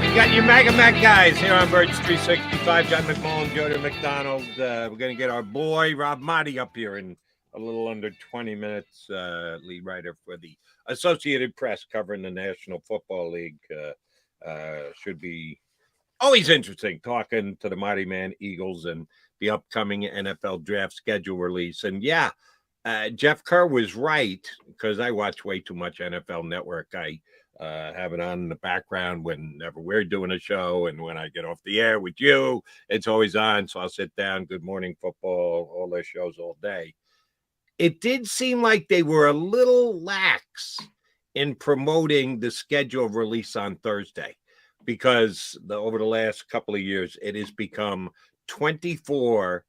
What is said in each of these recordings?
You got your Mega Mac guys here on Birds 365. John McMullen Jody McDonald. We're going to get our boy Rob Motti up here in a little under 20 minutes. Lead writer for the Associated Press covering the National Football League. Should be always interesting talking to the Mighty Man Eagles and the upcoming NFL draft schedule release. And yeah, Jeff Kerr was right because I watch way too much NFL Network. I have it on in the background whenever we're doing a show, and when I get off the air with you, it's always on. So I'll sit down, Good Morning Football, all their shows all day. It did seem like they were a little lax in promoting the schedule release on Thursday because over the last couple of years, it has become 24,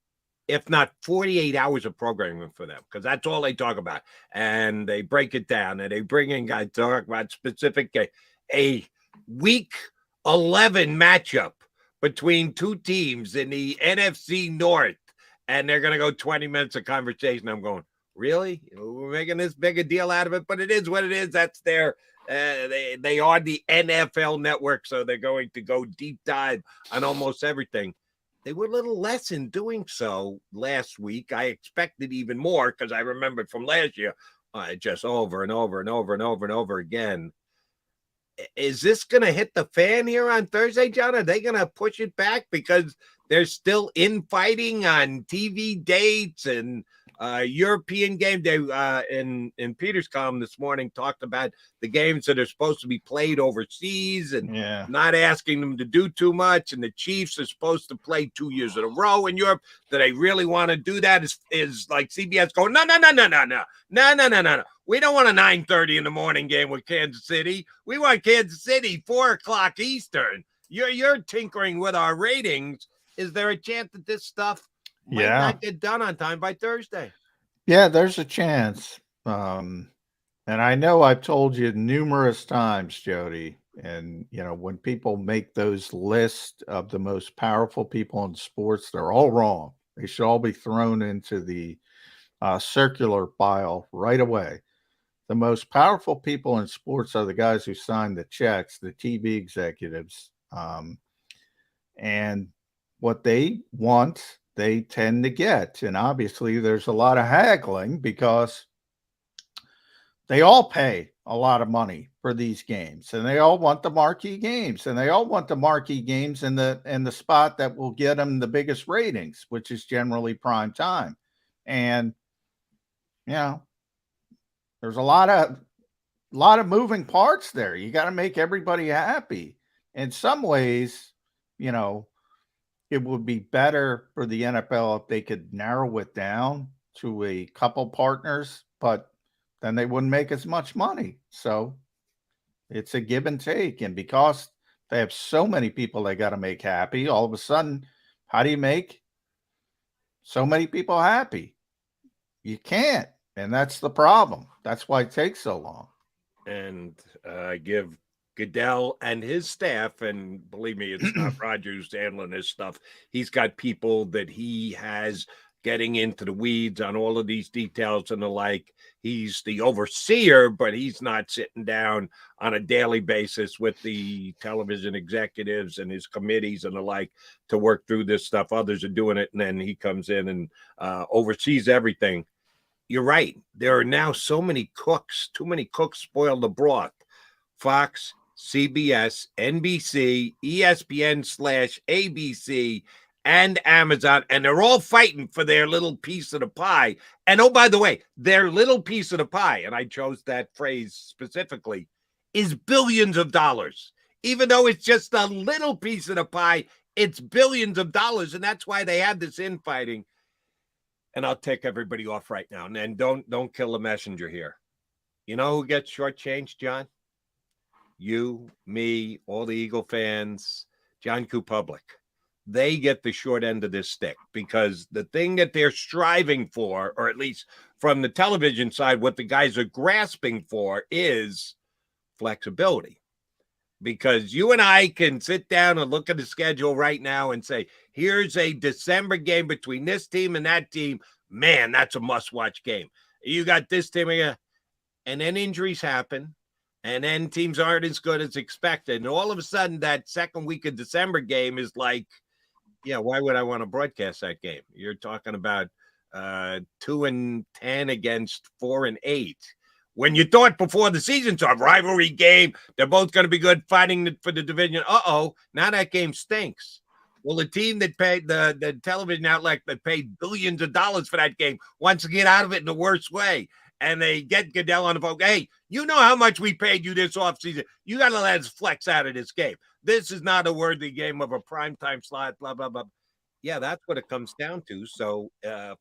if not 48 hours of programming for them, because that's all they talk about. And they break it down and they bring in guys talk about specific a week 11 matchup between two teams in the NFC North. And they're going to go 20 minutes of conversation. I'm going, really? We're making this big a deal out of it, but it is what it is. That's their, they are the NFL Network, so they're going to go deep dive on almost everything. They were a little less in doing so last week. I expected even more because I remembered from last year, just over and over and over and over and over again. Is this going to hit the fan here on Thursday, John? Are they going to push it back because they're still infighting on TV dates and European game? They in Peter's column this morning talked about the games that are supposed to be played overseas and not asking them to do too much. And the Chiefs are supposed to play 2 years in a row in Europe. Do they really want to do that? Is like CBS going, no. We don't want a 9:30 in the morning game with Kansas City. We want Kansas City 4:00 Eastern. You're tinkering with our ratings. Is there a chance that this stuff might not get done on time by Thursday? Yeah, there's a chance. And I know I've told you numerous times, Jody, and, when people make those lists of the most powerful people in sports, they're all wrong. They should all be thrown into the circular pile right away. The most powerful people in sports are the guys who sign the checks, the TV executives. And what they want, they tend to get. And obviously there's a lot of haggling because they all pay a lot of money for these games, and they all want the marquee games, and they all want the marquee games in the spot that will get them the biggest ratings, which is generally prime time. And, there's a lot of moving parts there. You got to make everybody happy. In some ways, it would be better for the NFL if they could narrow it down to a couple partners, but then they wouldn't make as much money. So it's a give and take. And because they have so many people they got to make happy, all of a sudden, how do you make so many people happy? You can't. And that's the problem. That's why it takes so long. And give Goodell and his staff, and believe me, it's not Roger who's handling this stuff. He's got people that he has getting into the weeds on all of these details and the like. He's the overseer, but he's not sitting down on a daily basis with the television executives and his committees and the like to work through this stuff. Others are doing it, and then he comes in and oversees everything. You're right. There are now so many cooks. Too many cooks spoil the broth. Fox, CBS, NBC, ESPN/ABC, and Amazon, and they're all fighting for their little piece of the pie. And oh, by the way, their little piece of the pie, and I chose that phrase specifically, is billions of dollars. Even though it's just a little piece of the pie, it's billions of dollars, and that's why they have this infighting. And I'll take everybody off right now. And don't kill the messenger here. You know who gets shortchanged, John? You, me, all the Eagle fans, John Q. Public. They get the short end of this stick because the thing that they're striving for, or at least from the television side, what the guys are grasping for is flexibility. Because you and I can sit down and look at the schedule right now and say, here's a December game between this team and that team. Man, that's a must-watch game. You got this team again. And then injuries happen. And then teams aren't as good as expected. And all of a sudden, that second week of December game is like, yeah, why would I want to broadcast that game? You're talking about 2-10 against 4-8. When you thought before the season's a rivalry game, they're both going to be good fighting for the division. Now that game stinks. Well, the team that paid the television outlet that paid billions of dollars for that game wants to get out of it in the worst way. And they get Goodell on the phone. Hey, you know how much we paid you this offseason. You got to let us flex out of this game. This is not a worthy game of a primetime slot, blah, blah, blah. Yeah, that's what it comes down to. So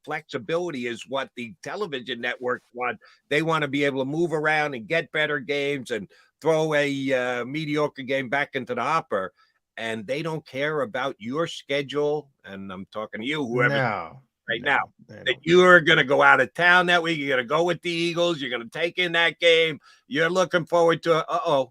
flexibility is what the television networks want. They want to be able to move around and get better games and throw a mediocre game back into the hopper. And they don't care about your schedule. And I'm talking to you, whoever now, that you're going to go out of town that week. You're going to go with the Eagles. You're going to take in that game. You're looking forward to it.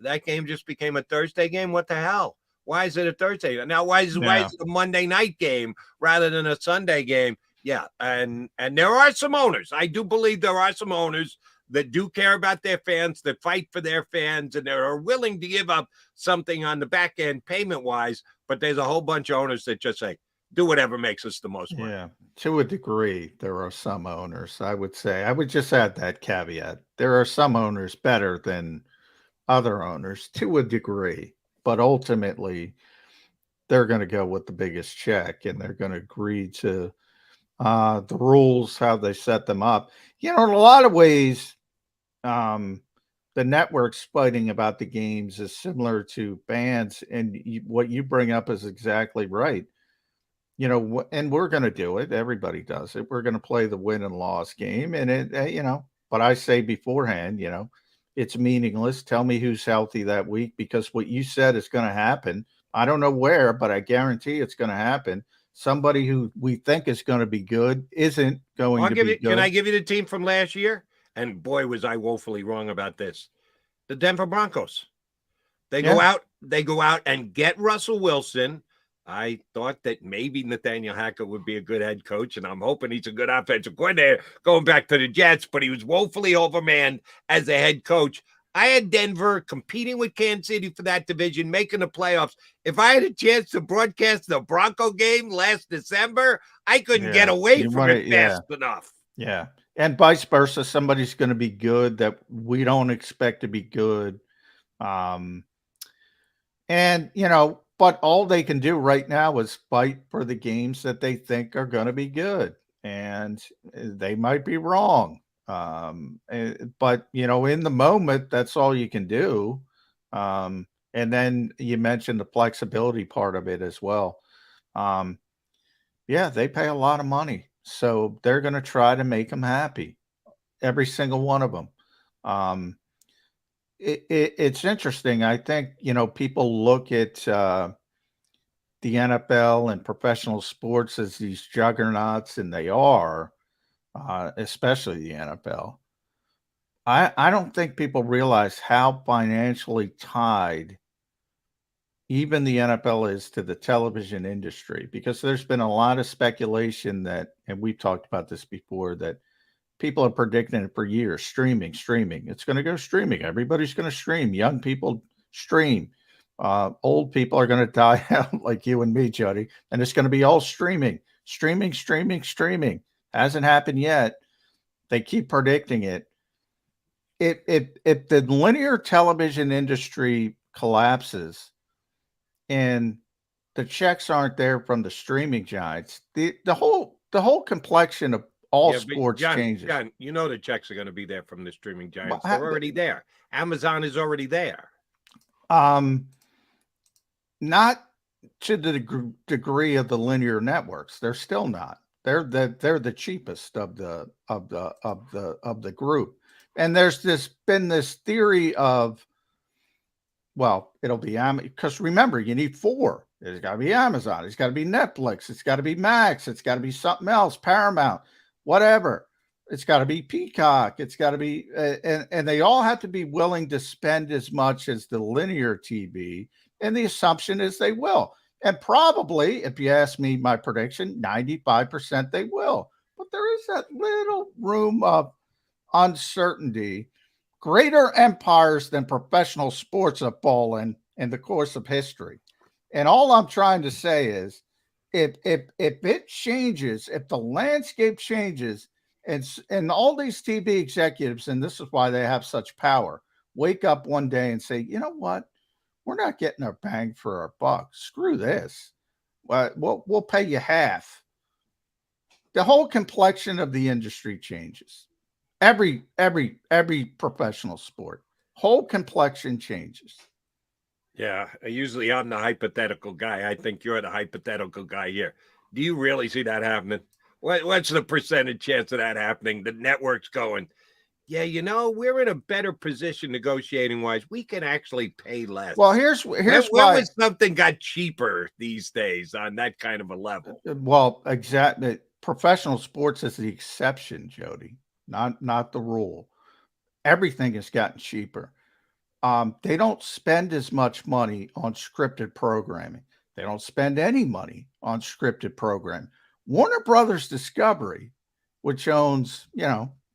That game just became a Thursday game. What the hell? Why is it a Thursday? Now, why is it a Monday night game rather than a Sunday game? Yeah, and there are some owners. I do believe there are some owners that do care about their fans, that fight for their fans, and they are willing to give up something on the back end payment-wise, but there's a whole bunch of owners that just say, do whatever makes us the most money. Yeah, to a degree, there are some owners, I would say. I would just add that caveat. There are some owners better than other owners to a degree, but ultimately they're going to go with the biggest check and they're going to agree to the rules, how they set them up. In a lot of ways, the networks fighting about the games is similar to bands, and what you bring up is exactly right. And we're going to do it. Everybody does it. We're going to play the win and loss game, and but I say beforehand, it's meaningless. Tell me who's healthy that week, because what you said is going to happen. I don't know where, but I guarantee it's going to happen. Somebody who we think is going to be good isn't going to be good. Can I give you the team from last year? And boy, was I woefully wrong about this. The Denver Broncos. They go out and get Russell Wilson. I thought that maybe Nathaniel Hackett would be a good head coach, and I'm hoping he's a good offensive coordinator going back to the Jets, but he was woefully overmanned as a head coach. I had Denver competing with Kansas City for that division, making the playoffs. If I had a chance to broadcast the Bronco game last December, I couldn't get away from it fast enough. Yeah. And vice versa. Somebody's going to be good that we don't expect to be good. But all they can do right now is fight for the games that they think are going to be good. And they might be wrong. But in the moment, that's all you can do. And then you mentioned the flexibility part of it as well. They pay a lot of money, so they're going to try to make them happy, every single one of them. It's interesting. I think people look at the NFL and professional sports as these juggernauts, and they are. Especially the NFL. I don't think people realize how financially tied even the NFL is to the television industry, because there's been a lot of speculation that, and we've talked about this before, that people are predicting it for years. Streaming. It's going to go streaming. Everybody's going to stream. Young people stream. Old people are going to die out like you and me, Jody, and it's going to be all streaming. Hasn't happened yet. They keep predicting it. If the linear television industry collapses and the checks aren't there from the streaming giants, the whole complexion of all sports changes. John, the checks are going to be there from the streaming giants. They're already there. Amazon is already there. Not to the degree of the linear networks. They're still not. They're the cheapest of the group. And there's been this theory of, well, it'll be because remember, you need 4. There's got to be Amazon. It's got to be Netflix. It's got to be Max. It's got to be something else, Paramount, whatever. It's got to be Peacock. It's got to be, and they all have to be willing to spend as much as the linear TV. And the assumption is they will. And probably, if you ask me my prediction, 95% they will. But there is that little room of uncertainty greater empires than professional sports have fallen in the course of history. And all I'm trying to say is if it changes, if the landscape changes, and all these TV executives, and this is why they have such power, wake up one day and say, you know what? We're not getting our bang for our buck. Screw this. We'll pay you half. The whole complexion of the industry changes. Every professional sport, whole complexion changes. Yeah, usually I'm the hypothetical guy. I think you're the hypothetical guy here. Do you really see that happening? What's the percentage chance of that happening? The network's going, yeah, we're in a better position negotiating wise. We can actually pay less. Well, here's when why was something got cheaper these days on that kind of a level? Well, exactly. Professional sports is the exception, Jody, not the rule. Everything has gotten cheaper. They don't spend as much money on scripted programming. They don't spend any money on scripted programming. Warner Brothers Discovery, which owns,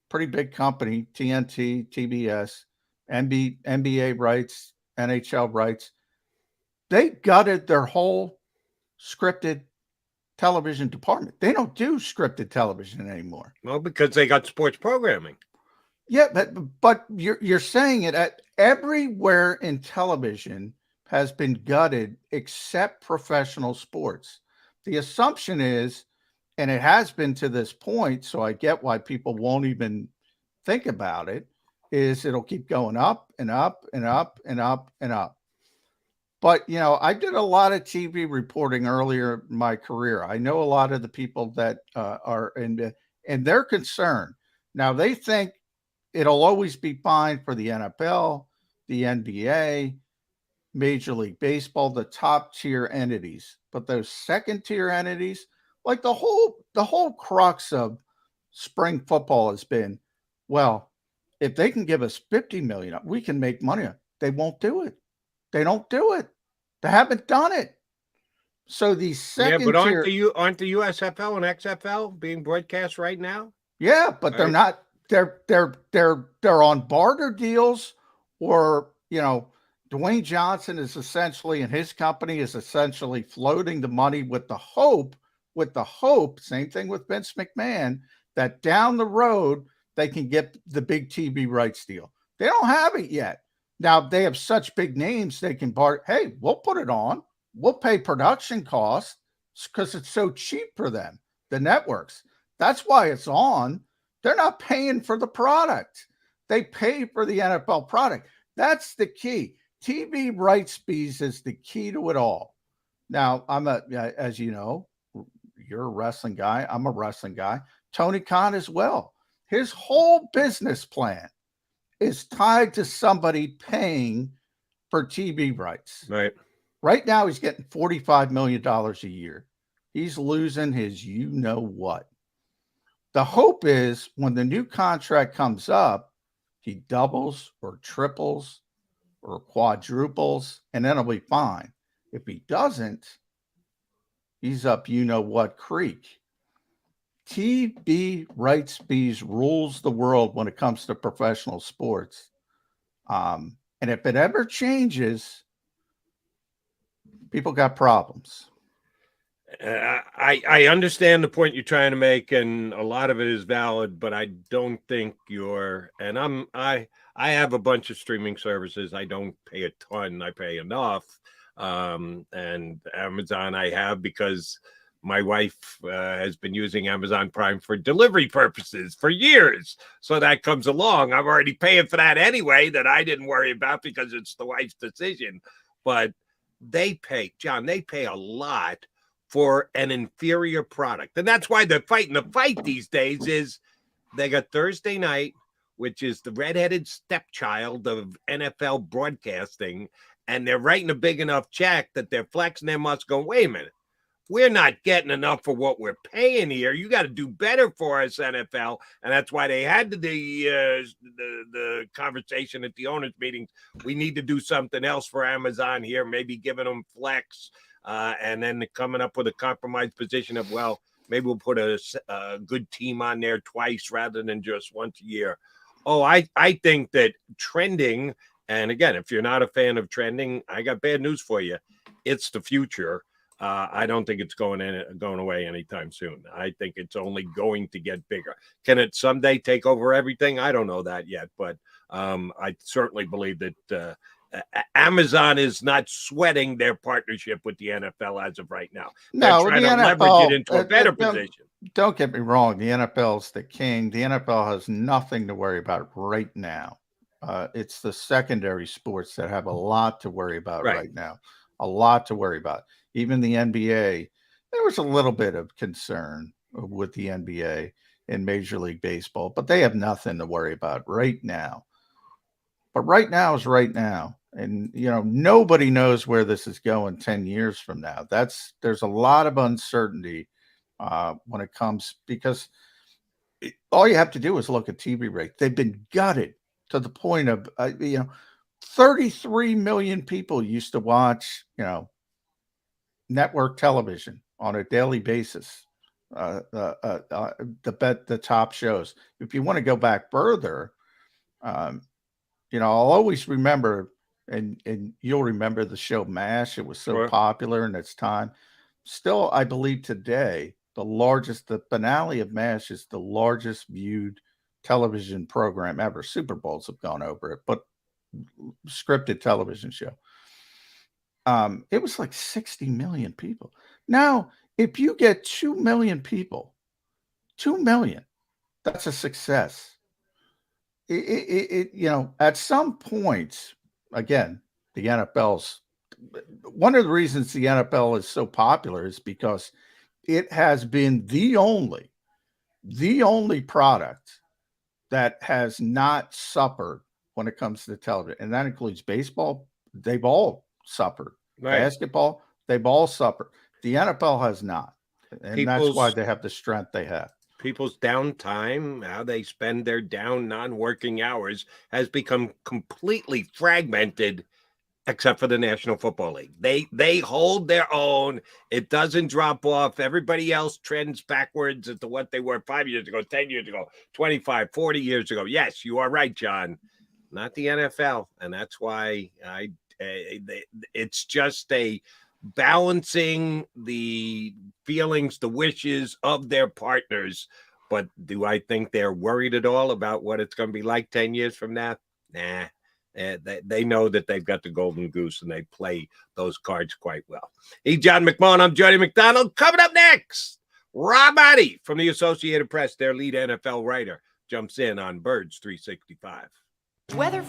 pretty big company, TNT, TBS, NBA rights, NHL rights, they gutted their whole scripted television department. They don't do scripted television anymore. Well, because they got sports programming. Yeah, but you're saying it at everywhere in television has been gutted except professional sports. The assumption is, and it has been to this point, so I get why people won't even think about it, is it'll keep going up and up and up and up and up. But, I did a lot of TV reporting earlier in my career. I know a lot of the people that are in, and they're concerned. Now, they think it'll always be fine for the NFL, the NBA, Major League Baseball, the top tier entities. But those second tier entities, like the whole crux of spring football has been, well, if they can give us $50 million, we can make money. They won't do it. They don't do it. They haven't done it. So these second tier, aren't the USFL and XFL being broadcast right now? Yeah, but they're not. They're on barter deals, or Dwayne Johnson is essentially, and his company is essentially floating the money with the hope. Same thing with Vince McMahon, that down the road they can get the big TV rights deal. They don't have it yet. Now, they have such big names they can barter. Hey, we'll put it on. We'll pay production costs because it's so cheap for them, the networks. That's why it's on. They're not paying for the product. They pay for the NFL product. That's the key. TV rights fees is the key to it all. Now, as you know, you're a wrestling guy. I'm a wrestling guy. Tony Khan as well. His whole business plan is tied to somebody paying for TV rights. Right. Right now, he's getting $45 million a year. He's losing his what. The hope is when the new contract comes up, he doubles or triples or quadruples, and then it'll be fine. If he doesn't, he's up what creek. TV rights fees rules the world when it comes to professional sports. And if it ever changes, people got problems. I understand the point you're trying to make, and a lot of it is valid, but I don't think I have a bunch of streaming services. I don't pay a ton. I pay enough. And Amazon I have because my wife has been using Amazon Prime for delivery purposes for years. So that comes along. I'm already paying for that anyway, that I didn't worry about because it's the wife's decision. But they pay a lot for an inferior product. And that's why they're fighting the fight these days is they got Thursday night, which is the redheaded stepchild of NFL broadcasting. And they're writing a big enough check that they're flexing their muscle going, wait a minute. We're not getting enough for what we're paying here. You got to do better for us, NFL. And that's why they had the conversation at the owners' meetings. We need to do something else for Amazon here, maybe giving them flex, and then coming up with a compromise position of, well, maybe we'll put a good team on there twice rather than just once a year. Oh, I think that trending, and again, if you're not a fan of trending, I got bad news for you. It's the future. I don't think it's going away anytime soon. I think it's only going to get bigger. Can it someday take over everything? I don't know that yet, but I certainly believe that Amazon is not sweating their partnership with the NFL as of right now. They're No, trying the to leverage it NFL, into a better position. don't get me wrong. The NFL's the king. The NFL has nothing to worry about right now. It's the secondary sports that have a lot to worry about right now. A lot to worry about. Even the NBA, there was a little bit of concern with the NBA in Major League Baseball, but they have nothing to worry about right now. But right now is right now. And, nobody knows where this is going 10 years from now. There's a lot of uncertainty when it comes, because all you have to do is look at TV rate. They've been gutted to the point of, 33 million people used to watch, network television on a daily basis. The top shows. If you want to go back further, I'll always remember, and you'll remember the show MASH. It was so popular in its time. Still, I believe today, the finale of MASH is the largest viewed television program ever. Super Bowls have gone over it, but scripted television show. It was like 60 million people. Now, if you get 2 million people, 2 million, that's a success. At some point, again, the NFL's one of the reasons the NFL is so popular is because it has been the only product that has not suffered when it comes to television. And that includes baseball. They've all suffered. Basketball, they've all suffered. The NFL has not. And that's why they have the strength they have. People's downtime, how they spend their non-working hours, has become completely fragmented, except for the National Football League. They hold their own. It doesn't drop off. Everybody else trends backwards into what they were 5 years ago, 10 years ago, 25, 40 years ago. Yes, you are right, John. Not the NFL. And that's why it's just a balancing the feelings, the wishes of their partners. But do I think they're worried at all about what it's going to be like 10 years from now? Nah. They know that they've got the golden goose, and they play those cards quite well. He's John McMullen. I'm Jody McDonald. Coming up next, Rob Addy from the Associated Press, their lead NFL writer, jumps in on Birds 365. Weather